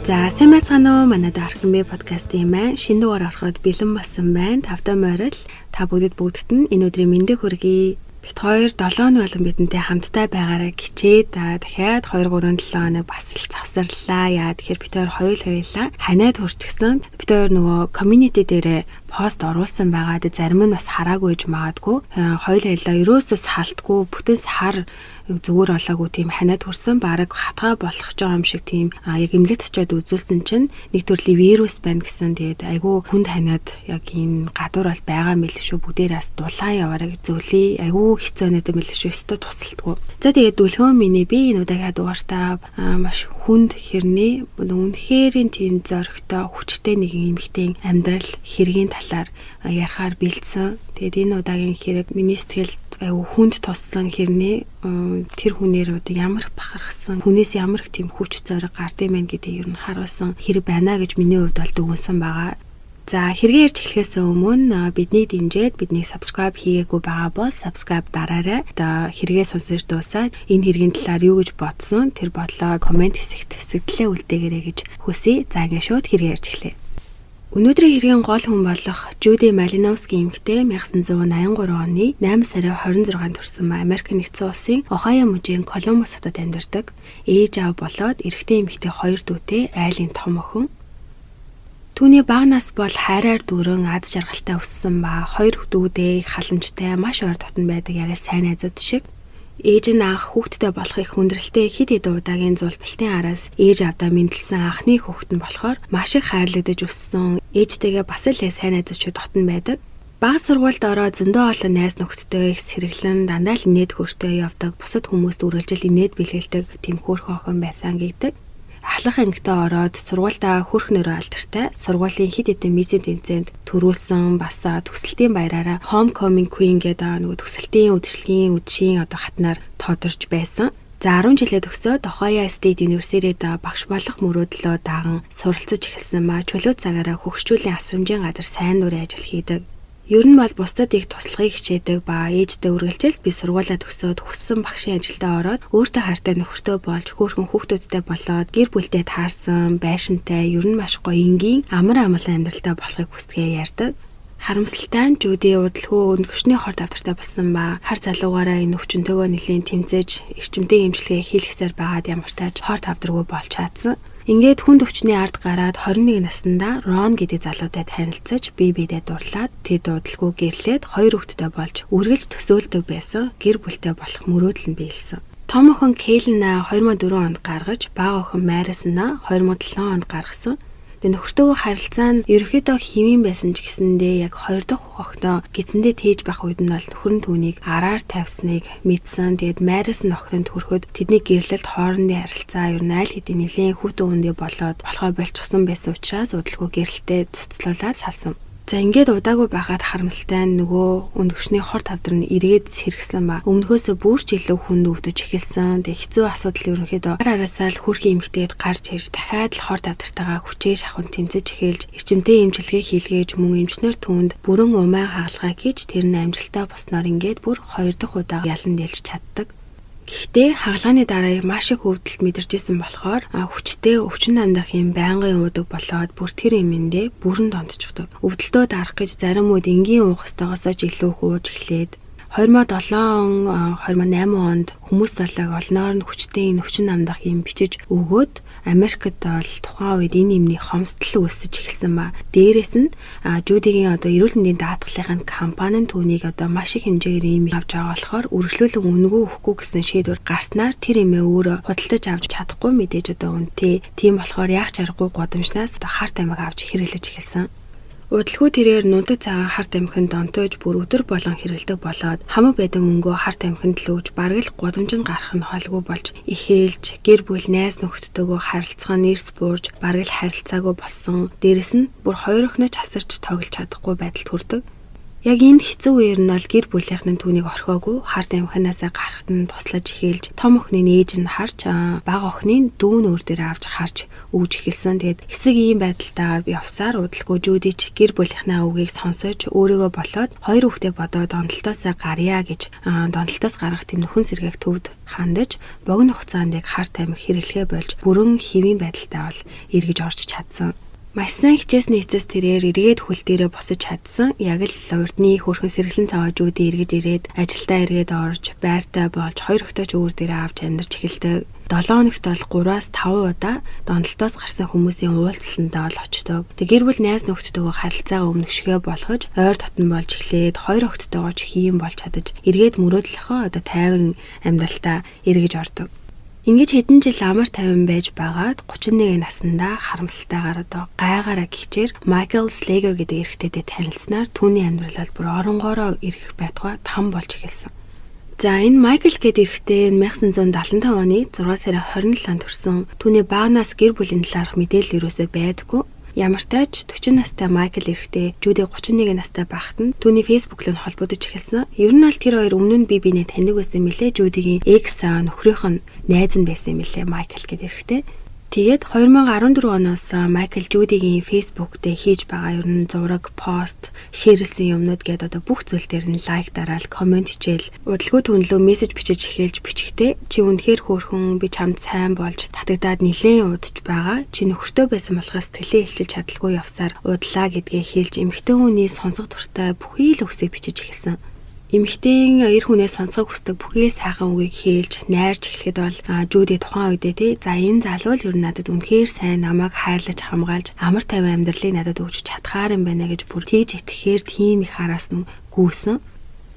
За сайн байцгаана уу, манай Dark-ын подкастын маань шинэ дугаар ороход бэлэн болсон байна. Тавтай морил та бүгдд нь энэ өдрийн мэндийг хүргэе. Бид хоёр 7 оны болон бидэнтэй хамтдаа байгаараа хичээд дахиад 2 3 7 хоног бас л завсарлаа. Яа тэгэхээр бид хоёр хоёулаа ханаад хурцгсан. Бид хоёр нөгөө community дээрээ пост оруулсан байгаа. Зарим нь бас хараагүй гэж магадгүй. Хоёулаа ерөөсөө салтгүй бүтэн сар зүгээр олоогүй тийм ханаад хүрсэн баг хатгаа болох ч байгаа юм шиг тийм яг эмнэлэгт очиод үзүүлсэн чинь нэг төрлийн вирус байна гэсэн. Тэгээд айгүй хүнд ханаад яг энэ гадуур бол байгаа мэл шүү, бүгдээрээс дулаан яваараа гэж зөвлөе. Айгүй хэцүү нэдэм мэл шүү, өстө тусалтгүй. За тэгээд дүлгөө миний би энэ удаагийн дугаартаа маш хүнд хэрнээ үнэхэрийн тийм зоригтой хүчтэй нэгэн эмэгтэй амьдрал хэргийн талаар ярихаар бэлдсэн. Тэгээд энэ удаагийн хэрэг миний сэтгэлд айгүй хүнд туссан хэрнээ тэр хүнээр одоо ямар бахархсан, хүнээс ямар их тийм хүч зориг гардыг мэн гэдэг ер нь харуулсан хэрэг байна гэж миний хувьд бол дүгнсэн байгаа. За хэрэгээ ярьж эхлэхээс өмнө бидний дэмжиж бидний subscribe хийгээгүй байгаа бол subscribe дараарай. Одоо хэрэгээ сонсож дуусаад энэ хэргийн талаар юу гэж бодсон тэр бодлоо комент хэсэгт хэсэгтлээ үлдээгээрэй гэж хүсье. За ингээд шууд хэрэгээ ярьж эхлэе. Өнөөдрийн хэргийн гол хүн болох Жуди Малиновски эмэгтэй 1983 оны 8 сарын 26-нд төрсэн Америк нэгдсэн улсын Ohio мужийн Колумбус хотод амьдардаг. Ээж аав болоод эрэгтэй эмэгтэй 2 дүүтэй айлын том охин. Түүний бага нас бол хайраар дүүрэн аз жаргалтай өссөн ба 2 дүүдээ халамжтай маш ойр дотн байдаг яг сайн найзууд шиг. Ээж нь анх хүүхдтэй болохыг хүндрэлтэй хэд хэдэн удаагийн зулбалтын араас ээж авдаа мэндэлсэн анхны хүүхэд нь болохоор маш их хайрлагдаж өссөн. Ээжтэйгээ бас л сайн найзууд дотн байдаг. Бага сургуульд ороод зөндөө олон найз нөхдөдтэй их сэргэлэн дандаа л инээд хөртөө явдаг. Бусад хүмүүст үргэлжил инээд бэлгэлдэг тийм хөөрхөн охин байсан гэдэг. Ахлах ангитаа ороод сургуультаа хөрх нөрөө алдартай сургуулийн хэд хэдэн мисийн тэмцээнд төрүүлсэн бас төгсөлтийн баяраараа Homecoming Queen гэдэг нөгөө төгсөлтийн үдшилгийн үдшийн хатнаар тоодорч байсан. За 10 жилээ төгсөөд Ohio State University-д багш болох мөрөөдлөө даган суралцаж эхэлсэн ба чөлөө цагаараа хөгшчүүлийн асрамжийн газар сайн дурын ажил хийдэг. Ер нь бол бусдад их туслахыг хичээдэг ба ээжтэй үргэлжил би сургуулаа төгсөөд хүссэн багшийн ажилдаа ороод өөртөө хайртай нөхөртөө болж хөөрхөн хүүхдүүдтэй болоод гэр бүлтэй таарсан, байшинтай, ер нь маш гоё энгийн амар амгалан амьдралтай болохыг хүсдэгэ ярьдаг. Харамсалтай нь Жуди удалгүй өндгөвчний хорт авдартай болсон ба хар залуугаараа энэ өвчнөтөөгөө нэлийн тэмцээж эрчимтэй эмчилгээ хийлгэсээр байгаад ямар ч тааж хорт авдаргүй болж чадсан. Ингээд хүнд өвчний ард гараад 21 наснда Рон гэдэг залуутай танилцаж биедээ дурлаад тэд удалгүй гэрлээд 2 хүүхэдтэй болж үргэлж төсөөлдөг байсан гэр бүлтэй болох мөрөөдөл нь биелсэн. Том охин Кейлна 2004 онд гаргаж, бага охин Марисна 2007 онд гаргасан. Нөхөртөөгөө харилцаа нь ерөөхдөө хэмээн байсан ч гэсэндээ яг 2 дахь охиноо гидсэндээ тээж байх үед нь бол нөхөр нь түүнийг араар тавьсныг мэдсэн. Тэгээд Марис нь охинд хүрэхэд тэдний гэрлэлт хоорондын харилцаа ер нь аль хэдийн нэлээд хүүтэн үндэ болоод болохоо болчихсон байсан учраас удалгүй гэрэлтэй цуцлуулаад салсан. За ингээд удаагүй байхад харамсалтай нь нөгөө өндгөвчний хорт авдар нь эргээд сэргсэн ба өмнөхөөсөө бүр ч илүү хүнд өвдөж эхэлсэн. Тэг хэцүү асуудал ерөнхийдөө араасаа л хөрхийн эмэгтэйд гарч ирж дахиад л хорт авдартайгаа хүчээ шахуун тэмцэж эхэлж эрчимтэй эмчилгээ хийлгээж мөн эмчнэр түүнд бүрэн умаа хаалгаа хийж тэр нь амжилттай босноор ингээд бүр 2 дахь удаа ялан дэлж чаддаг. Гэхдээ хагалгааны дараа маш их өвдөлт мэдэрчсэн болохоор хүчтэй өвчин амдах юм байнгын уудаг болоод бүр тэр юмэндээ бүрэн донтчихдог. Өвдөлтөө дарах гэж зарим үед энгийн уух ёстойгоос ч илүү хууж эхлээд 2007 2008 онд хүмүүс талаг олноор нь хүчтэй энэ өвчин амдах юм бичиж өгөөд Америкт бол тухайн үед энэ юмний хомсдол үүсэж эхэлсэн ба дээрээс нь Жудигийн одоо эрүүл мэндийн даатгалын компани нь түүнийг одоо маш их хэмжээгээр юм авч байгаа болохоор үргэлжлүүлэн үнэгүй өгөхгүй гэсэн шийдвэр гарснаар тэр юмээ өөрөө худалдаж авч чадахгүй мэдээж одоо үнэтэй. Тийм болохоор яах ч аргагүй годамжнаас одоо харт амиг авч хэрэглэж эхэлсэн. Удалгүй тэрээр нундаг цагаан харт амхинд донтож бүр өдөр болгон хэрэлдэг болоод хамаг байдаг мөнгөө харт амхинд л өгж бараг л гудамжинд гарах нь холгүй болж эхэлж гэр бүл найз нөхдөдөө харилцаа нэрс буурж бараг л харилцаагүй болсон. Дээрэс нь бүр 2 охиноч хасарч тоглож чадахгүй байдалд хүрдэг. Яг энэ хэцүү үеэр нь бол гэр бүлийнхэн түүнийг орхиогүй харт амханаасаа гарахт нь туслаж эхэлж том охины ээж нь харж бага охины дүүн өөр дээр авч харж өгж эхэлсэн. Тэгээд хэсэг ийм байдалтайгаа явсаар удалгүй Жуди ч гэр бүлийнхнээ үгийг сонсож өөрийгөө болоод хоёр хүүхдээ бодоод донтолтоосоо гарья гэж донтолтоос гарах тэм нөхөн сэргээх төвд хандаж богино хугацаанд яг харт амх хэрэглэхээ болж бүрэн хэвийн байдалтай бол эргэж орж чадсан. Маш сайн хичээсний эцэс тэрээр эргээд хөл дээрээ босож чадсан. Яг л урдны хөрхөн сэргэлэн цаваа Жуди эргэж ирээд ажилдаа эргээд орж байртай болж хоёр өгтөж өөр дээрээ авч амьдарч эхэлдэг. 7 хоногт бол 3-5 удаа донтолтоос гарсан хүмүүсийн уулзалтандаа бол очдог. Тэг гэр бүл найз нөхдөдөө харилцаагаа өмнөшгөө болгож ойр дотн болж эхлээд хоёр өгтөйгоо ч хийм болж чадаж эргээд мөрөөдлөхөө тайван амьдралтаа эргэж ордог. Ингэж хэдэн жил амар тайван байж байгаад 31 наснда харамсалтайгаар гайгаараа гихчээр Майкл Слейгер гэдэг эрэгтэйтэй танилцсанаар түүний амьдрал бүр оронгоороо ирэх байтугай там болж эхэлсэн. За энэ Майкл гэдэг эрэгтэй 1975 оны 6 сарын 27-нд төрсэн. Түүний багнаас гэр бүлийн талаарх мэдээлэл юусоо байдаггүй. Ямар ч тач 40 настай Майкл эрэгтэй Жуди 31 настай байхад нь түүний фэйсбүүк рүү холбогдож эхэлсэн. Ер нь бол тэр хоёр өмнө нь бие биенээ таньдаг байсан мөлий. Жудигийн экс нөхрийнх нь найз нь байсан мөлий Майкл гэдэг эрэгтэй. Тэгээд 2014 оноос Майкл Жудигийн фэйсбүүк дээр хийж байгаа ер нь зураг, пост, шеэрлсэн юмнууд гэдэг бүх зүйл дээр нь лайк дараал, комент хичээл, удалгүй түнлөө мессеж бичиж эхэлж бичгтээ чи үнэхээр хөөрхөн би чамд сайн болж татагдаад нилээн удаж байгаа. Чи нөхөртөө байсан болохоос сэтгэлээ хэлж чадалгүй явсаар удлаа гэдгээ хэлж эмэгтэй хүний сонсох дуртай бүхий л үгсийг бичиж эхэлсэн. Эмэгтэйн эр хүнээс сонсох хүсдэг бүхий сайхан үгийг хэлж найрч эхлэхэд бол Жуди тухайн үедээ за энэ залуу л ер нь надад үнэхээр сайн намайг хайрлаж хамгаалж амар тайван амьдралыг надад өгч чадхаар юм байна гэж бүр тийж итгэхээр тийм их хараас нь гүйсэн.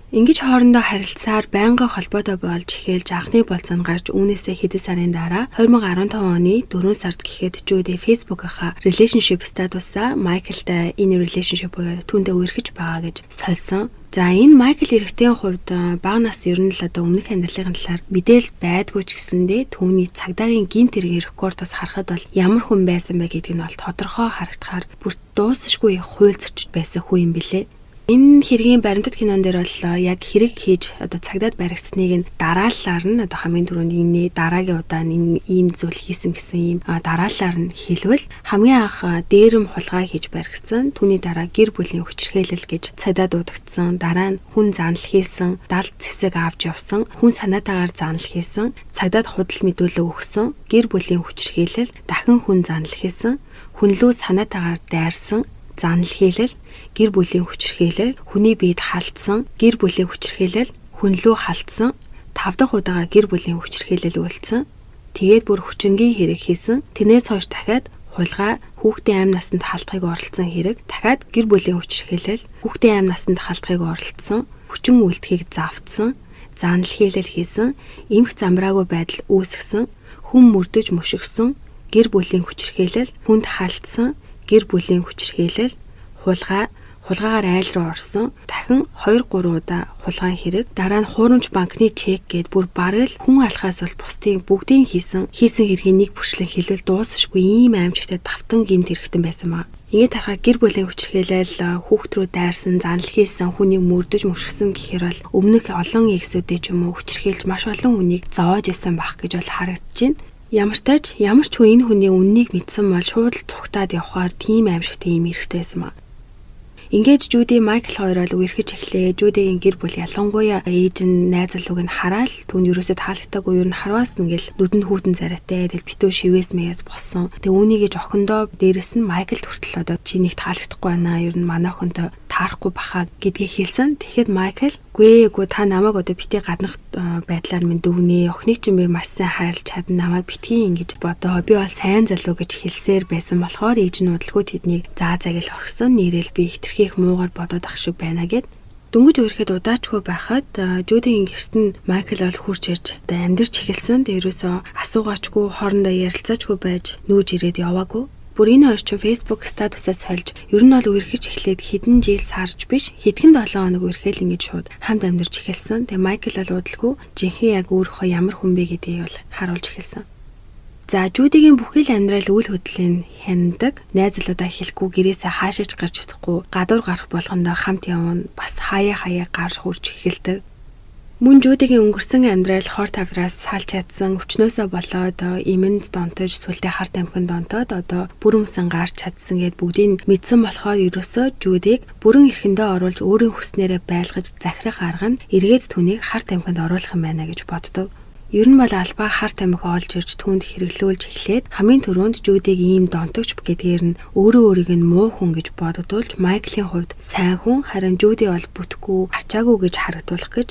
Ингэж хоорондоо харилцаар байнгын холбоотой болж эхэлж анхны болцоонд гарч үүнээсээ хэдэн сарын дараа 2015 оны 4 сард гэхэд Жуди фэйсбүүкийнхаа relationship статусаа Майклтай энэ relationship буюу түүндээ үерхэж байгаа гэж сольсон. За энэ Майкл эрэгтэйн хувьд бага нас ер нь л өмнөх амьдралын талаар мэдээл байдгүй ч гэсэндээ түүний цагдаагийн гинт хэргийн рекордоос харахад бол ямар хүн байсан бэ гэдг нь бол тодорхой харагдахаар бүр дуусахгүй их хууль зөрчиж байсан хүн юм билээ. Энэ хэргийн баримтат кинон дээр бол яг хэрэг хийж цагдаад баригдсныг нь дараалалаар нь хамгийн түрүүнд энэ дараагийн удаа ийм зүйл хийсэн гэсэн ийм дараалалаар нь хэлвэл хамгийн анх дээрэм хулгай хийж баригдсан. Түүний дараа гэр бүлийн хүчирхээлэл гэж цагдаа дуудагдсан. Дараа нь хүн занал хийсэн, далд зэвсэг авч явсан, хүн санаатаагаар занал хийсэн, цагдаад худал мэдүүлэг өгсөн, гэр бүлийн хүчирхээлэл, дахин хүн занал хийсэн, хүнлүү санаатаагаар дайрсан, занал хийлэл, гэр бүлийн хүчирхээлэл, хүний биед халтсан, гэр бүлийн хүчирхээлэл, хүнлүү халтсан, 5 дахь удаага гэр бүлийн хүчирхээлэл үйлдсэн. Тэгээд бүр хүчингийн хэрэг хийсэн. Тэрнээс хойш дахиад хулгай, хүүхдийн амь насанд халтгыг оролцсон хэрэг, дахиад гэр бүлийн хүчирхээлэл, хүүхдийн амь насанд халтгыг оролцсон, хүчин үйлдэхийг завдсан, занал хийлэл хийсэн, эмх замраагүй байдал үүсгэсэн, хүн мөрдөж мөшгсөн, гэр бүлийн хүчирхээлэл, хүнд халтсан, гэр бүлийн хүчирхээлэл, хулгайгаар айл руу орсон, дахин 2-3 удаа хулгайн хэрэг, дараа нь хуурамч банкны чек гээд бүр бараг л хүн алхаас бол бусдын бүгдийн хийсэн хэргийн нэг бүрчлэн хэлвэл дуусахгүй ийм аимшигтай давтан гэмт хэрэгтэн байсан маа. Ингээд харахад гэр бүлийн хүчирхээлэл, хүүхд рүү дайрсан, занал хийсэн, хүнийг мөрдөж мөшгсөн гэхээр бол өмнөх олон эксүүдээ ч юм уу хүчирхээлж маш олон хүнийг зоож исэн бах гэж бол харагдаж байна. Ямар ч хүн энэ хүний үннийг мэдсэн бол шууд л цугтаад явхаар тийм аимшигтай юм эрэхтэй байсан маа. Ингээд Жуди Майкл хоёроо л үерхэж эхлэе. Жудигийн гэр бүл ялангуяа ээж нь найз залууг нь хараад түүнд ерөөсөө таалагдаагүй юу н харваас ингээл нүдэнд хүүтэн царайтай тэгэл битүү шивээс мэяс болсон. Тэгээ үүнийг жохондоо дээрэс нь Майклд хүртэл одоо чи нэг таалагдахгүй байна. Ер нь манай охинтой таарахгүй бахаа гэдгийг хэлсэн. Тэгэхэд Майкл үгүй та намайг одоо битгий гаднах байдлаар минь дүгнээ. Охиныг чинь би маш сайн хайрлаж чадна. Намайг битгий ингэж бодоо. Би бол сайн залуу гэж хэлсээр байсан болохоор ээж нь удалгүй тэднийг заа загэл орхисон. Нэрэл би их муугаар бодоод ах шиг байна гэд. Дөнгөж өөрөхэд удаачгүй байхад Жудигийн гэрт нь Майкл бол хурж ирж амьдарч эхэлсэн. Дээрөөсөө асуугаачгүй хоорондоо ярилцаачгүй байж нүүж ирээд яваагүй. Бүр энэ хоёр ч Facebook статусаас сольж ер нь бол үерхэж эхлээд хэдэн жил сарж биш хэдхэн 7 хоног үерхэл ингэж шууд хамт амьдарч эхэлсэн. Тэгээ Майкл бол удалгүй жинхэнэ яг өөрийнхөө ямар хүн бэ гэдгийг бол харуулж эхэлсэн. За Жудигийн бүхэл амьдрал үйл хөдлөлийн хяндаг, найз залуудаа хэлэхгүй гэрээсээ хаашаач гарч чадахгүй, гадуур гарах болгондоо хамт явна, бас хаяа гар хурж эхэлдэг. Мөн Жюдигийн өнгөрсөн амьдрал хор тавдраас салж чадсан өвчнөөсөө болоод эмэнд донтож сүлдээ харт амхинд донтоод одоо бүрэмсэн гарч чадсан гэд бүгдийг мэдсэн болохоор ерөөсөө Жюдиг бүрэн эрхэндээ оруулж өөрийн хүснээрээ байлгаж захирах арга нь эргээд түүнийг харт амхинд оруулах юм байна гэж боддог. Ер нь бол албаар харт амхи олж ирж түүнд хэрэглүүлж эхлээд хамгийн түрүүнд Жюдиг ийм донтогч гэдгээр нь өөрийг нь муу хүн гэж бодогдуулж Майклийн хувьд сайн хүн харин Жюди бол бүтггүй арчаагүй гэж харагдуулах гэж.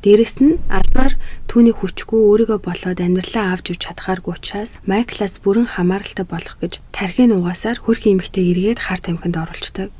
Дээрэс нь албаар түүний хүчгүй өөрийгөө болоод амьдралаа авч явж чадхааргүй учраас Майклаас бүрэн хамааралтай болох гэж тархины угаасаар хөрх эмэгтэй эргээд харт амхинд оруулцдаг.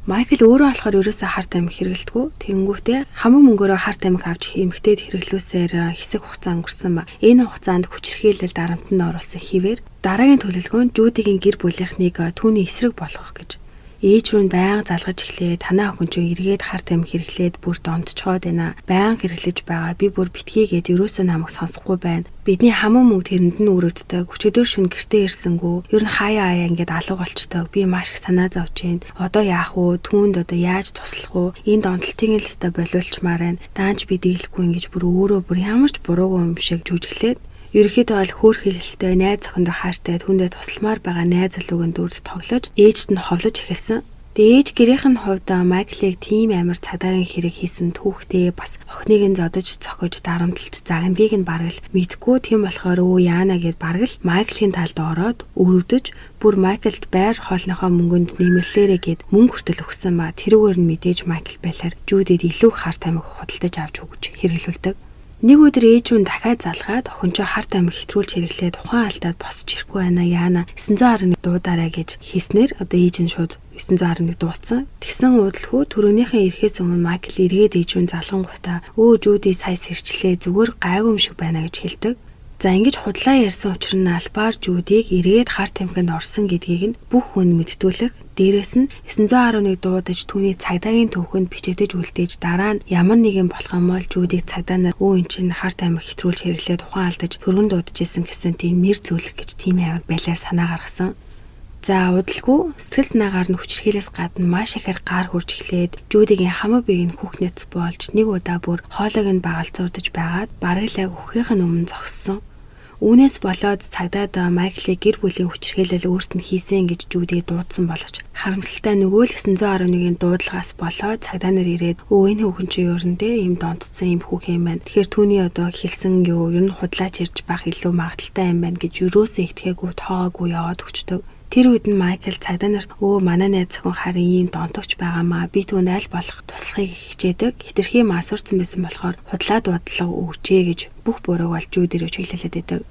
Майкл өөрөө болохоор ерөөсөө харт амхи хэрэглэдэггүй. Тэгэнгүүтээ хамаг мөнгөөрөө харт амхи авч эмэгтэйд хэрэглүүлсээр хэсэг хугацаа өнгөрсөн ба энэ хугацаанд хүчирхийлэл дарамтанд оруулсан хэвээр дараагийн төлөвлөгөө нь Жюдигийн гэр бүлийнхнийг түүний эсрэг болгох гэж. Ээж рүү байнга залгаж эхлээ. Танаа охин ч эргээд харт амхи хэрэглээд бүр донтчоод байна. Байнга хэрэглэж байгаа. Би бүр битгийгээд ерөөсөө намайг сонсохгүй байна. Бидний хамаг мөнгө тэрэнд нь өрөвддөг. Өчигдөр шөнө гэртээ ирсэнгүү. Ер нь хаяа ингээд алга болчдөг. Би маш их санаа зовж байна. Одоо яах вэ? Түүнд одоо яаж туслах вэ? Энэ донтолтыг л өстө болиулчмаар байна. Даанч би дийлэхгүй ингэж бүр өөрөө бүр ямар ч буруугүй юм шиг жүжиглээд ерөнхийдөө бол хөөр хилэлтэй найз зохиндоо хайртай түүндээ тусламар байгаа найз залуугийн дүрд тоглож ээжд нь ховлож эхэлсэн. Тэгээ ээж гэрийнхэн хувьд Майклыг тийм амар цадаарын хэрэг хийсэн түүхтэй бас охиныг нь зодож цохиж дарамтлж загнадгийг нь бараг л мэдгүй тийм болохоор яана гэд бараг л Майклийн талд ороод өрөвдөж бүр Майклд байр хоолныхоо мөнгөнд нэмэрлээрэ гэд мөнгө хүртэл өгсөн ба тэрүүгээр нь мэдээж Майкл байлаар Жюдид илүү харт амхи худалдаж авч өгч хэрэглүүлдэг. Нэг өдөр ээж нь дахиад залгаад охинчоо харт амхи хэтрүүлж хэрэглээд ухаан алдаад босч ирэхгүй байна яана 911 дуудаарай гэж хийснээр одоо ээж нь шууд 911 дуудсан. Тэгсэн уудалгүй түрөөнийхөө ирэхээс өмнө Майкл эргээд ээж нь залгангуйтаа Жюди сая сэрчлээ зүгээр гайгүй юм шиг байна гэж хэлдэг. За ингэж худлаа ярьсан учир нь албаар Жюдиг эргээд харт амхинд орсон гэдгийг нь бүх хүн мэдтүүлэх. Дээрээс нь 911 дуудаж түүний цагдаагийн төвхөнд бичигдэж үлдээж дараа нь ямар нэгэн болох юм бол Жюдиг цагдаа нар эн чинь харт амхи хэтрүүлж хэрэглээд ухаан алдаж хөргөн дуудаж исэн гэсэн тийм нэр зөвлөх гэж тийм амар байлаар санаа гаргасан. За удалгүй сэтгэл санаагаар нь хүчрхийлээс гадна маш ихээр гар хурж эхлээд Жюдигийн хамаг биеийг нь хүүхнэц болж нэг удаа бүр хоолойг нь багалзуурдаж байгаад бараг л өгөхийнх нь өмнө зогссон. Үүнээс болоод цагдаад Майклыг гэр бүлийн хүчрхийлэл өөрт нь хийсэн гэж Жюди дуудсан боловч харамсалтай нөгөө л 911-ийн дуудлагаас болоод цагдаа нар ирээд энэ хүүхэн чи ерөндөө юм донтцсон юм хүүхэн юм байна. Тэгэхээр түүний одоо хэлсэн юу ер нь худлаач ирж байх илүү магадaltaй юм байна гэж юусоо итгээгүй тоогүй яваад өчтөг. Тэр үед нь Майкл цагдаа нарт манай найз зөвхөн харин ийм донтогч байгаамаа би түүнд аль болох туслахыг хичээдэг. Хитрхи масуурсан байсан болохоор худлаа дуудлага өгчээ гэж бүх бурууг олж Жюди рүү чиглэлээд байдаг.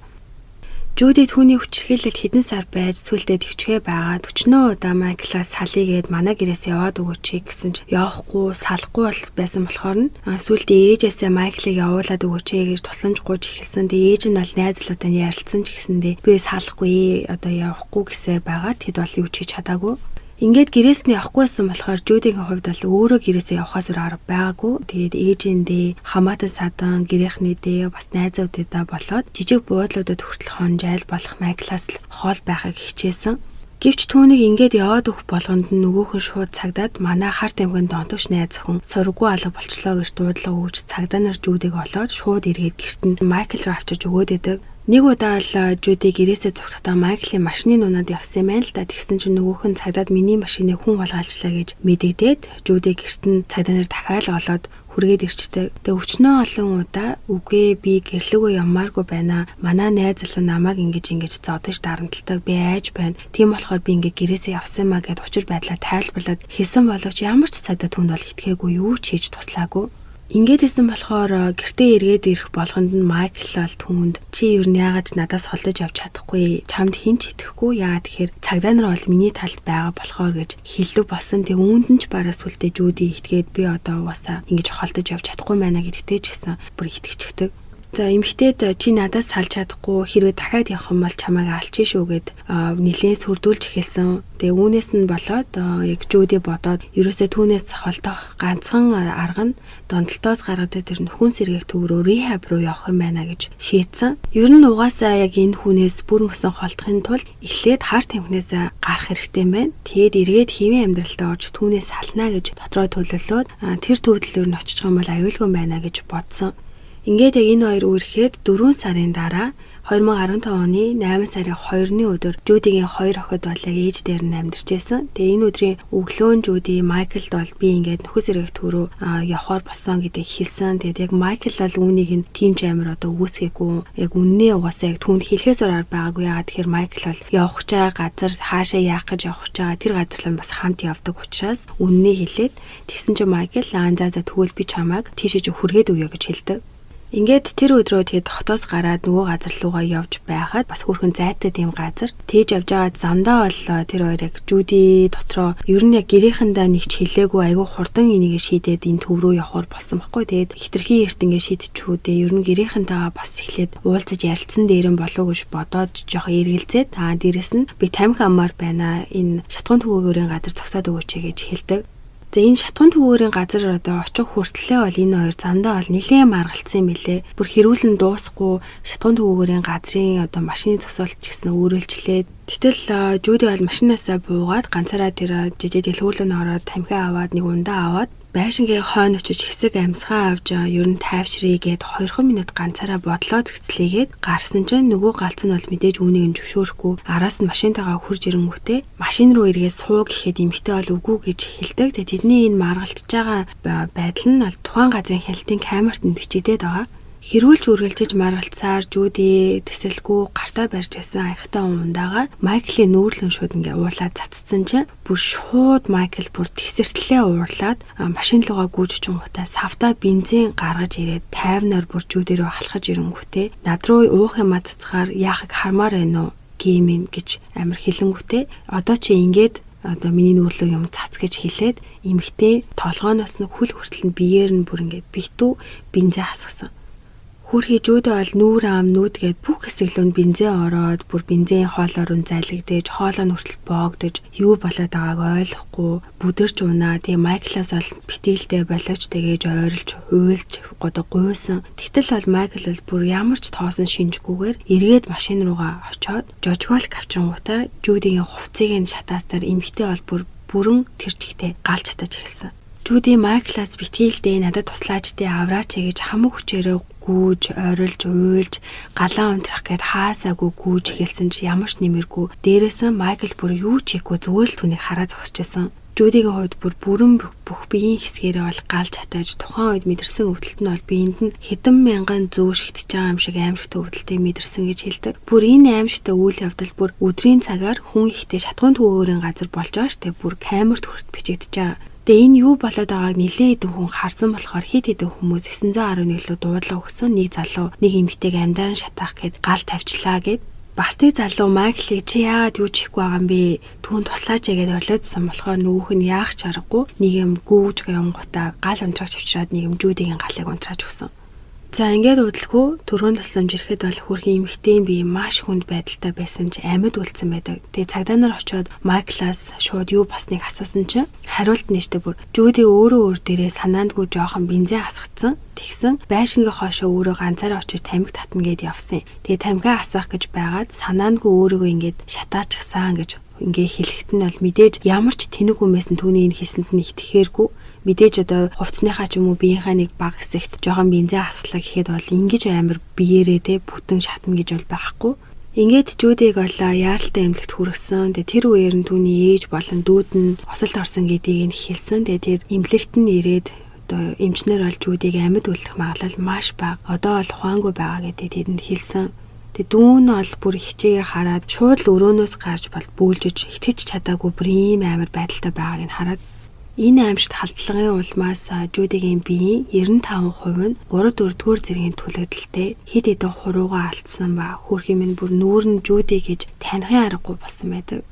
Жюди түүний хүчрхийлэлд хэдэн сар байж сүлдээ төвчгээ байгаад өчнөө удаа Майклаас салыгээд манай гэрээс яваад өгөөч гэсэн ч явахгүй салахгүй байсан болохоор нь сүлдээ ээжээсээ Майклыг явуулаад өгөөч гэж тусламж гуйж эхэлсэн. Тэгээ ээж нь бол найзлуудаа ярилцсан ч гэсэндээ би салахгүй одоо явахгүй гэсээр байгаа. Тэд бол юу ч хийж чадаагүй. Ингээд гэрээс нь явахгүйсэн болохоор Жюдигийн хувьд бол өөрөө гэрээсээ явахаас өөр арга байгаагүй. Тэгээд ээжиндээ, хамаатан садан, гэрийнхнийдээ бас найзуудаа болоод жижиг буудлуудад хүртэл хонжайл болох Майклаас л хоол байхыг хичээсэн. Гэвч түүнийг ингээд яваад өгөх болгонд нь нөгөөхөн шууд цагдаад манай харт амхинд донтогч найз хүн сургуу алга болчлоо гэж дуудлага өгч цагдаа нар Жюдиг олоод шууд эргээд гэрт нь Майкл руу авчирч өгөөд идэг. Нэг удаа л Жюди гэрээсээ цугтахдаа Майклийн машины нунаад явсан юм байна л да. Тэгсэн чинь нөгөөх нь цагдаад миний машиныг хүн болгоалчлаа гэж мэдэгдээд Жюди гэрт нь цагдаа нар дахиад олоод хүргээд ирчтэй. Тэгээ өчнөө олон удаа үгүй би гэрлүүгөө ямааргүй байна. Манай найз залуу намайг ингэж зодож дарамталдаг би айж байна. Тийм болохоор би ингээ гэрээсээ явсан маа гэд учир байдлаа тайлбарлаад хэлсэн боловч ямар ч цагдаа түнд бол итгээгүй юу ч хийж туслаагүй. Ингээд исэн болохоор гэртээ эргээд ирэх болгонд нь Майкл бол түүнд чи юу яагаад надаас холдож явж чадахгүй чамд хинч итгэхгүй яагаад тэгэхээр цагдаа нар бол миний талд байгаа болохоор гэж хэлдэг болсон. Тэг үүнд нь ч бараа сүлдээ Жюди итгээд би одоо угаасаа ингэж холдож явж чадахгүй байна гэдэгтэй ч гэсэн бүр итгэжчихдэг. За эмэгтэйд чи надаас салж чадахгүй хэрвээ дахиад явах юм бол чамайг алчих шүү гэд нэлээд сүрдүүлж эхэлсэн. Тэгээ үүнээс нь болоод яг Жуди бодоод ерөөсөө түүнээс холдох ганцхан арга нь дондолтоос гаргадаг тэр нөхөн сэргээх төв рүү рехаб руу явах юм байна гэж шийдсэн. Ер нь угаасаа яг энэ хүнээс бүр мөсөн холдохын тулд эхлээд хар тамхинаас гарах хэрэгтэй юм байна. Тэгээд эргээд хэвийн амьдралтаа орж түүнээс сална гэж дотроо төлөвлөөд тэр төвдлөөр нь очих юм бол аюулгүй байна гэж бодсон. Ингээд яг энэ хоёр үерхэд 4 сарын дараа 2015 оны 8 сарын 2-ны өдөр Жудигийн 2 охид бол яг ээж дээр нь амьдарч байсан. Тэгээ энэ өдрийн өглөө Жуди Майклд бол би ингээд нөхөс сэргээх төв рүү явахаар болсон гэдгийг хэлсэн. Тэгээд яг Майкл бол үүнийг нь тийм ч амар одоо үгүйсгээгүй. Яг үннээ угаасаа яг түүнд хэлхээсээр байгаагүй. Яагаад тэгэхээр Майкл бол явах гэж байгаа газар хаашаа яах гэж явах гэж байгаа тэр газар нь бас хамт явдаг учраас үннээ хэлээд тэгсэн чинь Майкл за тэгвэл би чамайг тийшээ хүргээд өгье гэж хэлдэг. Ингээд тэр өдрөө тэгээд хотоос гараад нөгөө газар руугаа явж байхад бас хөрхөн зайтай тийм газар тээж явж байгаа замдаа бол тэр хоёр яг Жуди дотроо ер нь яг гэрээхэндээ нэг ч хэлээгүй айгүй хурдан энийг шийдээд энэ төв рүү явахаар болсон байхгүй. Тэгээд хитрхи эрт ингээд шийдчихүүдээ ер нь гэрээхэнтэйгээ бас эхлээд уулзаж ярилцсан дээрэн болов гэж бодоод жоох эргэлзээд дээрэс нь би тамхи аммаар байна. Энэ шатгуун төвөөрийн газар зогсоод өгөөч гэж хэлдэг. За энэ шатгуун төвөөрийн газар одоо очих хүртлээ бол энэ хоёр замдаа бол нэлээд маргалцсан юм билэ. Бүр хэрүүлэн дуусахгүй шатгуун төвөөрийн газрын одоо машины зогсоолч гэсэн өөрөөлжлээд гэтэл Жуди бол машинаасаа буугаад ганцаараа тэр жижиг дэлгүүрлэн ороод тамхи аваад нэг ундаа аваад байшингийн хойно очиж хэсэг амьсгаа авч ер нь тайвшрий гэд 2 минут ганцаараа бодлоо згцлээгээд гарсан чинь нөгөө галц нь бол мэдээж үүнийг нь зөвшөөрөхгүй араас нь машинтайгаа хурж ирэнгүүтээ машин руу эргээд суу гэхэд эмэгтэй бол үгүй гэж хэлдэг. Тэгээ тэдний энэ маргалтж байгаа байдал нь бол тухайн газрын хяналтын камерт нь бичигдээд байгаа. Хэрүүлж үргэлжиж маргалцаар Жуди тэсэлгүй гартаа барьж байсан аягтай ундаага Майклийн нүүрлэн шууд ингээ уурлаад цацсан чинь бүр шууд Майкл бүр тэсэртлээ уурлаад машин руугаа гүйж чунгатаа савта бензин гаргаж ирээд тайвнаар бүр Жуди рүү халахж ирэнгүүтээ над руу уух юм цацгаар яахыг хармаар байна уу геймин гэж амар хэлэнгүүтээ одоо чи ингээд одоо миний нүүрлөө юм цац гэж хэлээд эмэгтэй толгооноос нь хүл хүртэл нь биеэр нь бүр ингээ битүү бензин хасгасан. Хөрхий Жуди бол нүүр ам нүүдгээд бүх хэсэглүүнд бензин ороод бүр бензин хоолоор нь залгидээж хоолоо нүртэл боогдож юу болоод байгааг ойлгохгүй бүдэрч унаа. Тэгээ Майклаас бол битээлтэй боловч тэгээж ойрлж хуйлж годог гуйсан. Тэгтэл бол Майкл бол бүр ямар ч тоосон шинжгүйгээр эргээд машин руугаа очоод жожголк авчингуудаа Жудигийн хувцсыг нь шатаастаар эмэгтэй бол бүр бүрэн тэр чигтээ галж татаж эхэлсэн. Жуди Майклаас битээлдээ надад туслаач дээ авраач гэж хамаг хүчээрээ гүүж, ойрлж, уйлж, галаа унтрах гэд хаасаагүй гүүж эхэлсэн чи ямар ч нэмэргүй. Дээрээс нь Майкл бүр юу ч хийхгүй зүгээр л түүнийг хараа зогсчихсан. Жудигийн хувьд бүр бүрэн бүх биеийн хэсгээрээ бол галж хатааж тухайн үед мэдэрсэн өвдөлт нь бол биеинд нь хэдэн мянган зөө шигтэж байгаа юм шиг аимшигтай өвдөлттэй мэдэрсэн гэж хэлдэг. Бүр энэ аимшигтай үйл явдал бүр өдрийн цагаар хүн ихтэй шатгуун төвөөрийн газар болж байгаа штэ бүр камерт хүрт бичигдэж байгаа. Тэгээ энэ юу болоод байгааг нэлээд хэдэн хүн харсан болохоор хэд хэдэн хүмүүс 911 лөө дуудлага өгсөн. Нэг залуу нэг эмэгтэйг амьдаар шатаах гээд гал тавьчлаа гэд бас нэг залуу Майклыг чи яагаад юу ч хийхгүй байгаа юм бэ? Түүн туслаач гэгээд орилоодсан болохоор нөгөөх нь яах ч аргагүй нэг юм гүүж явангуудаа гал унтраач авчираад нэг юм Жудигийн галыг унтрааж өгсөн. За ингээд удалгүй төрөөн тусламж ирэхэд бол хөрхийн эмэгтэйн бие маш хүнд байдалтай байсан ч амьд үлдсэн байдаг. Тэгээ цагдаа нар очиод Майклаас шууд юу босныг асуусан чинь хариулт нээжтэй бүр Жуди өөрөө дээрээ санаандгүй жоохон бензин хасгацсан. Тэгсэн байшингийн хоошоо өөрөө ганцаараа очиж тамхи татна гэд явсан. Тэгээ тамхи асаах гэж байгаад санаандгүй өөрийгөө ингээд шатаачихсан гэж ингээ хэлэхэд нь бол мэдээж ямар ч тэнэг хүмээс нь түүний энэ хийсэнд нь итгэхээргүй. Мэдээж одоо хувцсныхаа ч юм уу биеийнхаа нэг баг хэсэгт жоохон бензин хасглаа гэхэд бол ингэж амар биеэрээ те бүтэн шатна гэж бол байхгүй. Ингээд Жудиг бол яаралтай эмнэлэгт хүргэсэн. Тэгээ тэр үеэр нь түүний ээж болон дүүд нь осолд орсон гэдгийг нь хэлсэн. Тэгээ тэр эмнэлэгт нь ирээд одоо эмчнэр бол Жудиг амьд үлдэх магадлал маш бага. Одоо бол ухаангүй байгаа гэдгийг тэдэнд хэлсэн. Тэгээ дүүн бол бүр хичээгээ хараад шууд л өрөөнөөс гарч бол бүүлжиж итгэж чадаагүй бүр ийм амар байдалтай байгааг нь хараад энэ аимшигт халдлагын улмаас Жудигийн биеийн 95% нь 3/4 зэргийн түлэгдэлтэй хэд хэдэн хуруугаа алдсан ба хөрхийн минь бүр нүүр нь Жуди гэж таних аргагүй болсон байдаг.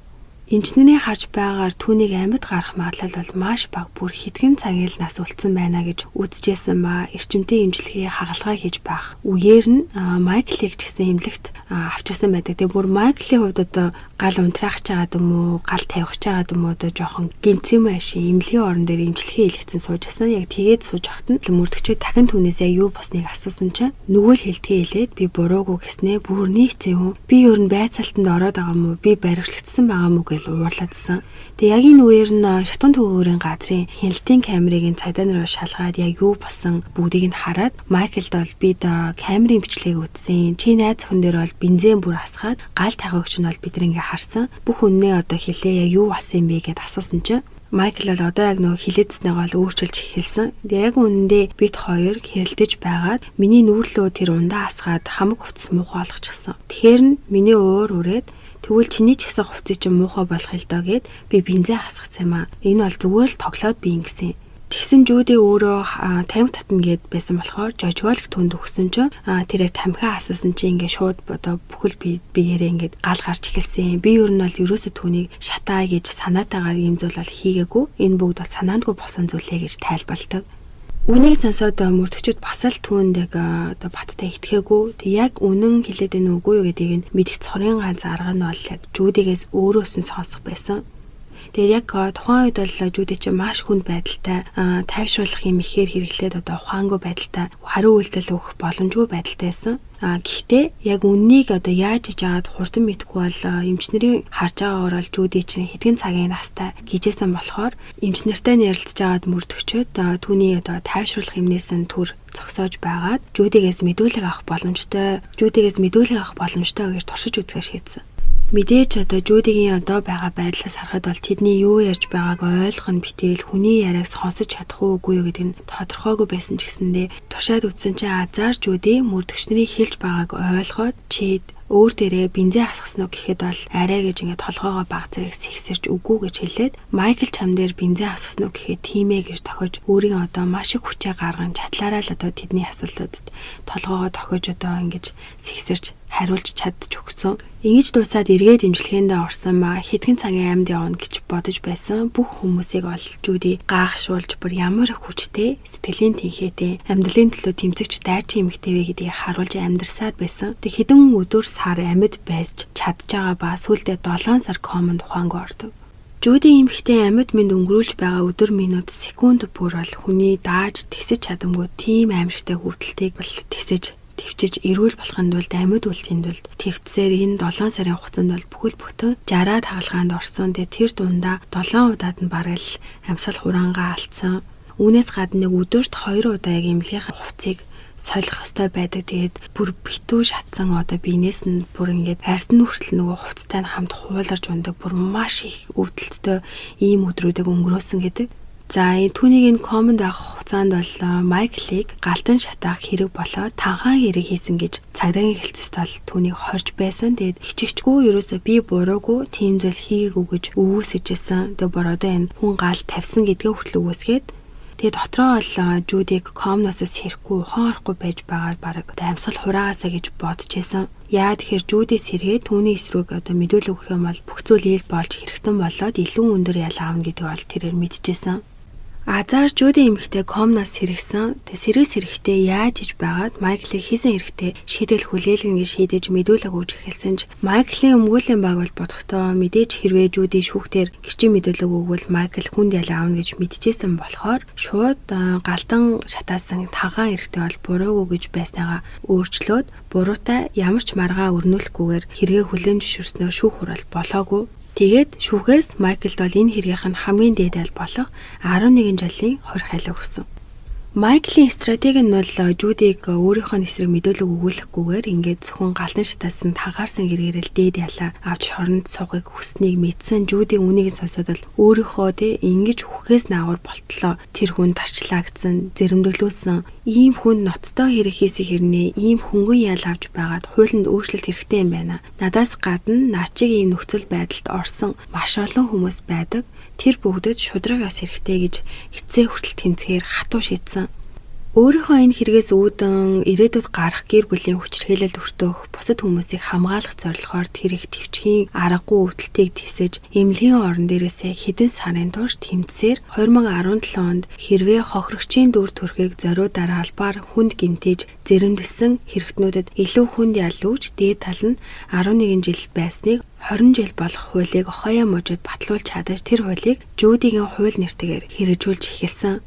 Эмчнэрийн харж байгаагаар түүнийг амьд гарах магадлал бол маш бага, бүр хэдхэн цагийн л нас үлдсэн байна гэж үзэжсэн ба эрчимтэй эмчилгээ хагалгаа хийж байх үеэр нь Майклыг ч гэсэн эмнэлэгт авчирсан байдаг. Тэгээ бүр Майклийн хувьд одоо гал унтраах ч байгаад юм уу, гал тавих ч байгаад юм уу, одоо жоохон гэмцэм машин эмнэлгийн орон дээр эмчилгээ хийлгэсэн суужсэн. Яг тэгээд сууж ахад нь мөрдөгчөө дахин түүнээсээ юу босныг асуусан чинь нөгөө л хэлтгээ хэлээд би буруугүй гэснээ бүр нийцээ юм. Би өөр нь байцаалтанд ороод байгаа юм уу? Би баривчлагдсан байгаа юм уу гэж уурлаадсан. Тэгээ яг энэ үеэр нь шатган төгөөрийн газрын хяналтын камерыг цагдаа нар шалгаад яг юу болсон бүгдийг нь хараад Майклд бол бид камерын бичлэгийг үзсэн. Чи найз охин дээр бол бензин бүр асгаад гал тахагч нь бол бид ингээ харсан. Бүх үннээ одоо хэлээ яг юу болсон юм бэ гэд асуусан чинь Майкл бол одоо яг нөгөө хилээдснээ гол өөрчилж эхэлсэн. Тэгээ яг үнэндээ бид хоёр хэрэлдэж байгаад миний нүүрлөө тэр ундаа асгаад хамаг хувцас муухай болгочихсон. Тэгэхээр нь миний уур үрээд тэгвэл чиний ч гэсэн хувцсыг чинь муухай болох л доо гэд би бензин хасгацсан юм аа. Энэ бол зүгээр л тоглоод би ингэсэн. Тэгсэн Жуди өөрөө 50 татна гэд байсан болохоор жожгоолог түнд өгсөн чинь тэр яг тамхиа хассан чинь ингээ шууд одоо бүхэл биеэрээ ингээ гал гарч эхэлсэн. Би ер нь бол ерөөсө түүнийг шатаа гэж санаатаагаар ийм зүйл бол хийгээгүй. Энэ бүгд бол санаандгүй босон зүйлээ гэж тайлбарладаг. Үнийг сонсоод мөрдөгчд бас л түүнд яг одоо баттай итгээгүй. Тэг яг үнэн хэлээд байна уугүй юу гэдгийг мэдэх цорын ганц арга нь бол яг Жудигээс өөрөөс нь сонсох байсан. Тэгээд яг тухайн үед бол Жуди ч маш хүнд байдалтай, тайвшруулах юм ихээр хэрэглээд одоо ухаангүй байдалтай, хариу үйлдэл өгөх боломжгүй байдалтай байсан. Гэхдээ яг үннийг одоо яаж хийж агаад хурдан мэдэхгүй бол эмчнэрийн харж байгаагаар бол Жуди чинь хэдхэн цагийн настай гижээсэн болохоор эмчнэртэй ярилцж агаад мөрдөгчөд түүний одоо тайвшруулах юмнээс нь төр зогсоож байгаад Жудигээс мэдүүлэг авах боломжтой гэж туршиж үзэх шийдсэн. Мэдээж одоо Жудигийн одоо байгаа байдлаас харахад бол тэдний юу ярьж байгааг ойлгох нь битэл хүний яриаг сонсож чадах уугүй юу гэдэг нь тодорхойгүй байсан ч гэсэндээ туршаад үзсэн чинь азар Жуди мөрдөгчнэрийн хэлж байгааг ойлгоод чи өөр дээрээ бензин хасгасан уу гэхэд бол арай гэж ингээд толгоогоо баг зэрэг сэгсэрч үгүй гэж хэлээд Майкл чам дээр бензин хасгасан уу гэхэд тийм ээ гэж тохиж өөрийн одоо маш их хүчээ гарган чадлаараа л одоо тэдний асуултуудад толгоогоо тохиж одоо ингэж сэгсэрч хариулж чадчих өгсөн. Ингэж дуусаад эргээд имжлэгээндээ орсон ба хэдхэн цагийн амьд явна гэж бодож байсан бүх хүмүүсийг ол Жуди гайхшуулж бүр ямар их хүчтэй, сэтгэлийн тэнхээтэй, амьдралын төлөө тэмцэгч дайчин эмэгтэй вэ гэдгийг харуулж амьдарсаар байсан. Тэг хэдэн өдөр сар амьд байж чадж байгаа ба сүүлдээ 7 сар комонд ухаангүй ордог. Жуди эмэгтэй амьд мэнд өнгөрүүлж байгаа өдөр минут секунд бүр бол хүний дааж тэсэж чадамгүй тийм аимшигтай хөвдөлтийг бол төвчж эрүүл болохын тулд амьд үлдэхин тулд твцээр энэ 7 сарын хугацаанд бол бүхэл бүтэн 60-аад хагалгаанд орсон. Тэр дундаа 7 удаад нь бараг л амьсгал хураангаа алдсан. Үүнээс гадна нэг өдөрт 2 удаа яг эмнэлгийн хувцсыг солих ёстой байдаг. Тэгээд бүр битүү шатсан одоо биенээс нь бүр ингээд арьсан хүртэл нөгөө хувцтай нь хамт хууларж ундаг бүр маш их өвдөлттэй ийм өдрүүдийг өнгөрөөсөн гэдэг. За түүнийг энэ комонд авах хугацаанд бол Майклыг галтан шатаах хэрэг болоод танхаа хэрэг хийсэн гэж цагдаагийн хэлцэст бол түүнийг хорж байсан. Тэгээд хичээчгүй ерөөсөө би буруугүй тийм зүйл хийгээгүй гэж өвөөсөжсэн. Тэгээд бороо энэ хүн гал тавьсан гэдгээ хүртэл өвөөсгээд тэгээд дотроо бол Жудиг комноосоос сэрэхгүй ухаан орохгүй байж байгаад бараг амьсгал хураагаасаа гэж бодож исэн. Яа тэгэхээр Жуди сэргээд түүний эсрэг одоо мэдүүлэг өгөх юм бол бүх зүйл ил болж хэрэгтэн болоод илүү өндөр ял аавна гэдэг бол тэрээр мэдчихсэн. Азар Жуди эмэгтэй комноос сэргсэн. Тэг сэрэгтэй яаж иж байгаад Майклыг хийсэн хэрэгтэй шийдэл хүлээлгэн гэж шийдэж мэдүүлэг өгж эхэлсэн ч Майклийн өмгөөлийн баг бол бодохдоо мэдээж хэрвээ Жуди шүүхтэр гэрчийн мэдүүлэг өгвөл Майкл хүнд ял аавна гэж мэдчихсэн болохоор шууд галтан шатаасан тагаан хэрэгтэй бол буруугүй гэж байснаагаа өөрчлөөд буруутай ямар ч маргаа өрнүүлэхгүйгээр хэрэгээ хүлээн зөвшөөрснөөр шүүх хурал болоогүй. Тэгээд шүүхээс Майклд бол энэ хэргийнх нь хамгийн дээд аль болох 11 жилийн хорих айлаг өгсөн. Майклийн стратеги нь бол Жудиг өөрийнхөө эсрэг мэдүүлэг өгүүлэхгүйгээр ингээд зөвхөн галан шатаасан тагаарсан хэрэгэрэл дээд ялаа авч шоронд суугыг хүснэг мэдсэн Жуди үнийг сонсоод л өөрийнхөө ингэж үхээс наагур болтлоо тэр хүн тарчлаагцсан зэрэмдэглүүлсэн ийм хүн ноцтой хэрэг хийсэн хэрнээ ийм хөнгөн ял авч байгаад хуулинд өөрчлөлт хэрэгтэй юм байна. Надаас гадна наачиг ийм нөхцөл байдалд орсон маш олон хүмүүс байдаг. Тэр бүгдэд шудраг ас хэрэгтэй гэж эцсээ хүртэл тэмцэхээр хатуу шийдсэн. Өөрийнхөө энэ хэрэгээс үүдэн ирээдүйд гарах гэр бүлийн хүчирхийлэлд өртөх бусад хүмүүсийг хамгаалах зорилгоор тэр их төвчхийн аргагүй өвдөлтийг тисэж эмнэлгийн орон дээрээсээ хэдэн сарын турш тэмцсээр 2017 онд хэрвээ хохирогчийн дүр төрхийг зориудаар албаар хүнд гэмтээж зэрэмдэлсэн хэрэгтнүүдэд илүү хүнд ялууж дээд тал нь 11 жил байсныг 20 жил болох хуулийг Ohio мужид батлуулж чадаж тэр хуулийг Жюдигийн хууль нэртэйгээр хэрэгжүүлж эхэлсэн.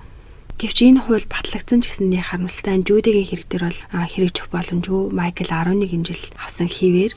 Гэвч энэ хууль батлагдсан ч гэсэндээ харамсалтай Жюдигийн хэрэг дээр бол хэрэгжих боломжгүй. Майкл 11 жил авсан хിവэр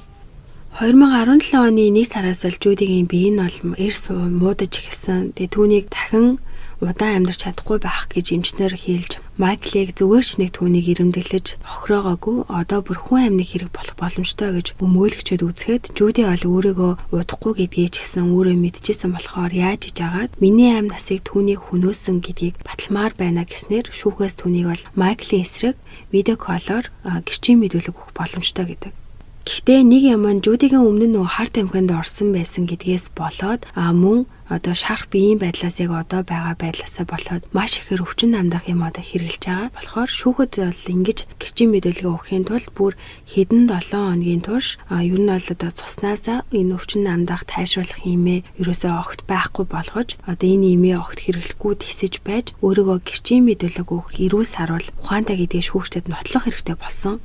2017 оны 1 сараас л Жюдигийн бие нь бол эрс муудаж эхэлсэн. Тэгээ түүнийг дахин удаан амьдарч чадахгүй байх гэж эмчнэр хэлж Майклыг зүгээр ч нэг түүнийг ирэмдэглэж хохироогоогүй одоо бүр хүн амны хэрэг болох боломжтой гэж өмөөлөгчөд үзэхэд Жюди бол өөрийгөө удахгүй гэдгийг ч гэсэн өөрөө мэдчихсэн болохоор яаж иж агаад миний амь насыг түүнийг хөнөөсөн гэдгийг баталмаар байна гэснээр шүүхээс түүнийг бол Майклийн эсрэг видеоколоор гэрчийн мэдүүлэг өгөх боломжтой гэдэг. Гэхдээ нэг юм нь Жюдигийн өмнө нь харт амхинд орсон байсан гэдгээс болоод мөн одоо шарах биеийн байдлаас яг одоо байгаа байдлаасаа болоод маш ихээр өвчин намдах юм одоо хэрэгжилж байгаа. Болохоор шүүхэд бол ингэж гэрчийн мэдүүлгээ өгөхийн тулд бүр хэдэн 7 хоногийн турш ер нь бол одоо цуснаасаа энэ өвчин намдах тайвшруулах хэмээ ерөөсөө огт байхгүй болгож одоо энэ хэмээ огт хэрэглэхгүй тисэж байж өөрийгөө гэрчийн мэдүүлэг өгөх эрүүл сарвал ухаантай гэдгийг шүүгчдэд нотлох хэрэгтэй болсон.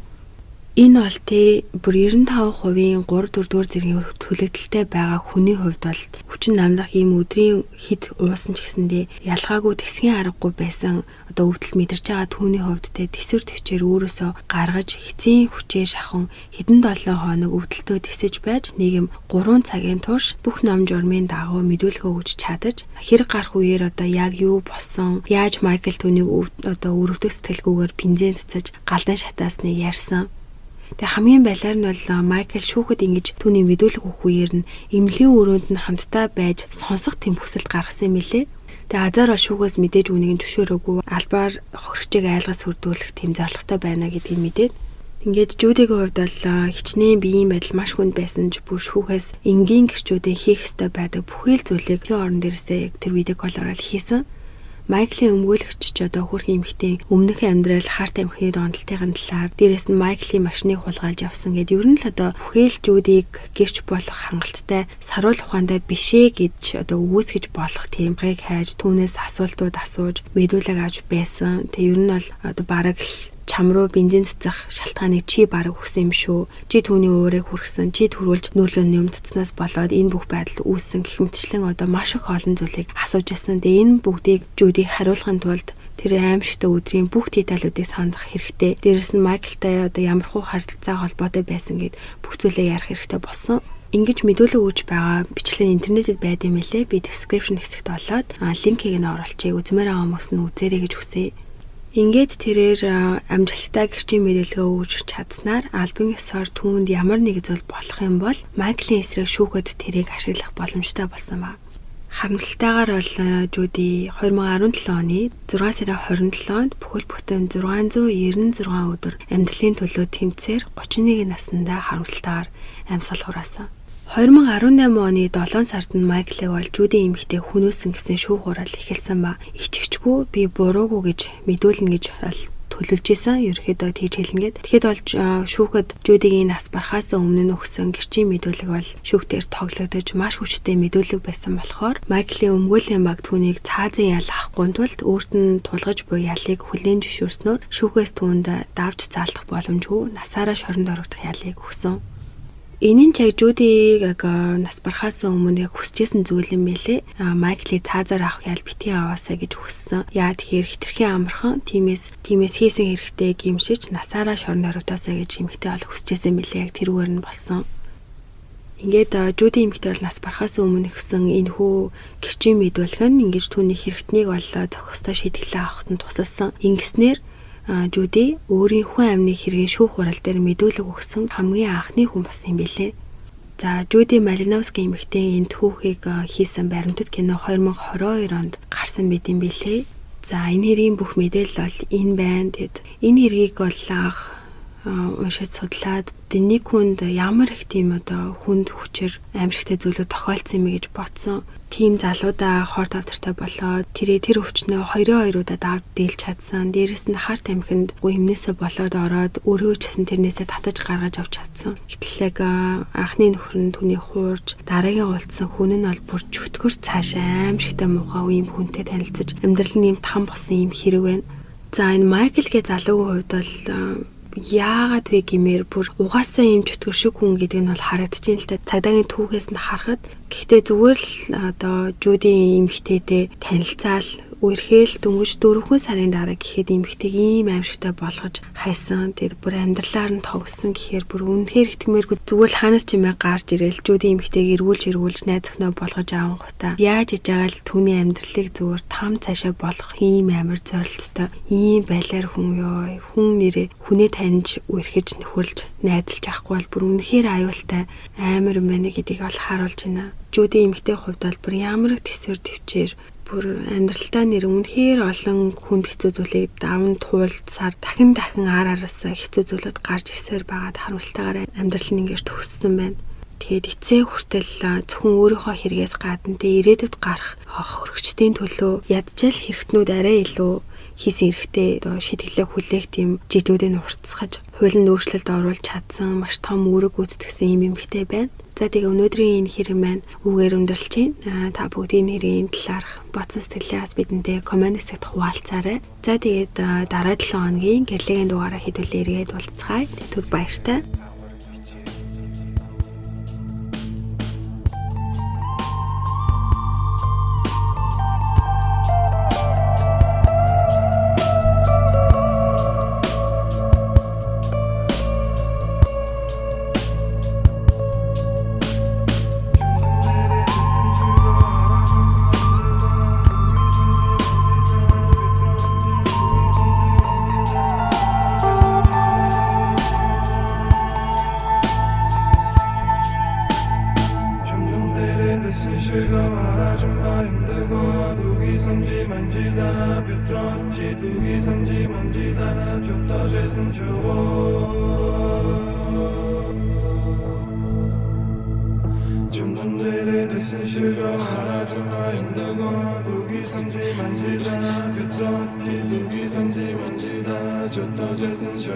Энэ бол бүр 95% 3-4 зэргийн төлөвлөлттэй байгаа хүний хувьд бол хүчин намдах ийм өдрийн хід уусан ч гэсэндээ ялгаагүй тэсгийн аргагүй байсан одоо өвдөл мэдэрч байгаа түүний хувьд тэсвэр төвчээр өөрөөсөө гаргаж эцсийн хүчээ шахан хэдэн 7 хоног өвдөлтөө тисэж байж нийгэм 3 цагийн турш бүх ном журмын дагуу мэдүүлгээ өгч чадаж хэрэг гарах үеэр одоо яг юу болсон яаж Майкл түүнийг одоо өрөвдөх сэтгэлгүйгээр бензин цацаж галдан шатаасныг ярьсан. Тэг хамгийн байлаар нь бол Майкл шүүхэд ингэж түүний мэдүүлэг өгөх үеэр нь эмнэлгийн өрөөнд нь хамтдаа байж сонсох тэмхсэлд гаргасан юм билээ. Тэг азар бол шүүхээс мэдээж үнийг нь зөвшөөрөөгүй албаар хохирогчийг айлгаж сүрдүүлэх тэм зорилготой байна гэдгийг мэдээд ингээд Жюдигийн хувьд бол хичнээн биеийн байдал маш хүнд байсан ч бүр шүүхээс энгийн гэрчүүдийн хийх ёстой байдаг бүхэл зүйлийг орон дээрээсээ яг тэр видеоколоор хийсэн. Майклийн өмгөөлөгч ч одоо хөрх эмэгтэй өмнөх амьдрал харт амхны донтолтын талаар дээрэс нь Майклийн машиныг хулгайлж явсан гэд ер нь л одоо бүхэл Жюдиг гэрч болох хангалттай саруул ухаандаа бишээ гэж одоо өгөөсгөж болох тиймгийг хайж түүнээс асуултууд асууж мэдүүлэг авч байсан. Тэг ер нь бол одоо бараг л чам руу бензин цацах шалтгааныг чи бараг өгсөн юм шүү. Чи түүний уурыг хүргэсэн, чи төрүүлж нүүрлэн юмдцснаас болоод энэ бүх байдал үүссэн гэх мэтчлэн одоо маш их олон зүйлийг асууж ирсэн. Тэгээ энэ бүгдийг Жюдиг хариулахын тулд тэр аимшигтай өдрийн бүх деталуудыг сандах хэрэгтэй. Дээрээс нь Майклтай одоо ямархуу харилцаа холбоотой байсан гэд бүх зүйлээ ярих хэрэгтэй болсон. Ингиж мэдүүлэг өгж байгаа бичлэг интернетэд байд юм лээ. Би description хэсэгт олоод линкийг нь оруулчихъя. Үзмээр байгаа хүмүүс нь үзээрэй гэж хүсье. Ингээд тэрээр амжилттай гэрчийн мэдээлэл өгж чадсанаар албан ёсоор түүнд ямар нэг зүйл болох юм бол Майклийн эсрэг шүүхэд тэрийг ашиглах боломжтой болсон ба. Харамсалтайгаар бол Жюди 2017 оны 6 сарын 27-нд бүхэл бүтэн 696 өдөр амьдралын төлөө тэмцээр 31 наснда харамсалтайгаар амьсгал хураасан. 2018 оны 7 сард нь Майклыг бол Жюди эмэгтэй хөнөөсөн гэсэн шүүх хурал эхэлсэн ба ичгчгүй би буруугүй гэж мэдүүлнэ гэж төлөвлөж исэн. Ерөнхийдөө тэгж хэлнэгээд. Тэгэхэд бол шүүхэд Жюдигийн нас барахаас өмнө нь өгсөн гэрчийн мэдүүлэг бол шүүхтээр тоглогдож маш хүчтэй мэдүүлэг байсан болохоор Майклийн өмгөөлийн баг түүнийг цаазын ял авахгүй тулд өөрт нь тулгаж буй ялыг хүлээн зөвшөөрснөөр шүүхээс түүнд давж заалдах боломжгүй насаараа шоронд орогдох ялыг өгсөн. Энэ нь яг Жюдиг нас барахаас өмнө яг хүсэжсэн зүйл юм байлээ. Майклийг цаазаар авах ял битгий аваасаа гэж хүссэн. Яа тэгэхээр хитрхийн амархан тиймээс хийсэн хэрэгтэй гимшиж насаараа шоронд орогдоосаа гэж эмэгтэй ол хүсэжсэн мэлээ. Яг тэрүүгээр нь болсон. Ингээд Жюди эмэгтэй бол нас барахаас өмнө өгсөн энэ хүү гэрчийн мэдүүлэг нь ингэж түүний хэрэгтнийг бол зохистой шийдэлээ авахт нь тусалсан. Ингэснээр Жюди өөрийн хүн амны хэргийн шүүх хурал дээр мэдүүлэг өгсөн хамгийн анхны хүн болсон юм билээ. За Жюди Малиновский эмэгтэй энэ түүхийг хийсэн баримтат кино 2022 онд гарсан байт юм билээ. За энэ хэргийн бүх мэдээлэл бол энэ байна. Тэгэд энэ хэргийг бол уншиж судлаад нэг хүнд ямар их тийм одоо хүнд хүчээр аимшигтай зүйлүүд тохиолдсон юм гэж бодсон. тийм залуудаа хор тавтартай болоод тэр өвчнөө хоёруудаа давд дийлж чадсан. Дээрэс нь харт амхинд гуймнээсээ болоод ороод өөрөө ч гэсэн тэрнээсээ татаж гаргаж авч чадсан. Гэтэл анхны нөхөр нь түүний хуурж дараагийн уулзсан хүн нь бол бүр чөтгөр цаашаа аимшигтай муухай үеийн хүнтэй танилцаж амьдрал нь юм там болсон юм хэрэг байна. За энэ Майкл гэ залуугийн хувьд бол яагаад вэ гэмээр бүр угаасаа юм чөтгөр шиг хүн гэдэг нь бол харагдчихээн л та. Цагдаагийн түүхээс нь харахад гэхдээ зүгээр л одоо Жюдийн эмэгтэйтэй танилцаал үерхээл дөнгөж 4 сарын дараа гэхэд эмэгтэйг ийм аимшигтай болгож хайсан. Тэр бүр амьдралаар нь тогсон гэхээр бүр үнэхээр итгэмээргүй зүгээр л ханаас ч юмээ гарч ирээл Жюдийн эмэгтэйг эргүүлж найз өхнөө болгож авангуудаа яаж иж байгаа л түүний амьдралыг зүгээр там цаашаа болгох ийм амар зорилттой ийм байлаар хүн нэрээ хүнээ таньж үерхэж нөхөрлж найзалж авахгүй бол бүр үнэхээр аюултай амар юм байна гэдгийг бол харуулж байна. Жюдийн эмэгтэй хувьд бол бүр ямар төсвөр төвчээр бүр амьдралтаа нэр үнэхээр олон хүнд хэцүү зүйлийг даван туулцаар дахин араасаа хэцүү зүйлүүд гарч ирсээр байгаад харамсалтайгаар амьдрал нь ингэж төгссөн байна. Тэгээд эцээ хүртэл зөвхөн өөрийнхөө хэрэгээс гадна ирээдүйд гарах хөргөчтийн төлөө ядчил хэрэгтнүүд арай илүү хийсэн хэрэгтэй шийтгэлээ хүлээх тийм жидүүдийг уртсгаж хуулийн өөрчлөлт оруулж чадсан маш том үүрэг гүйцэтгэсэн юм эмэгтэй байна. За тэгээ өнөөдрийн энэ хэрэг маань үгээр өндөрлж байна. Та бүгдийн нэрийн талаарх бодсон сэтгэлээс бидэнтэй комент хэсэгт хуваалцаарай. За тэгээд дараа 7 хоногийн гэрлэгийн дугаараа хэдүүлээ эргээд уулзцгаая. Түр баяртай. 좀 더 재선 저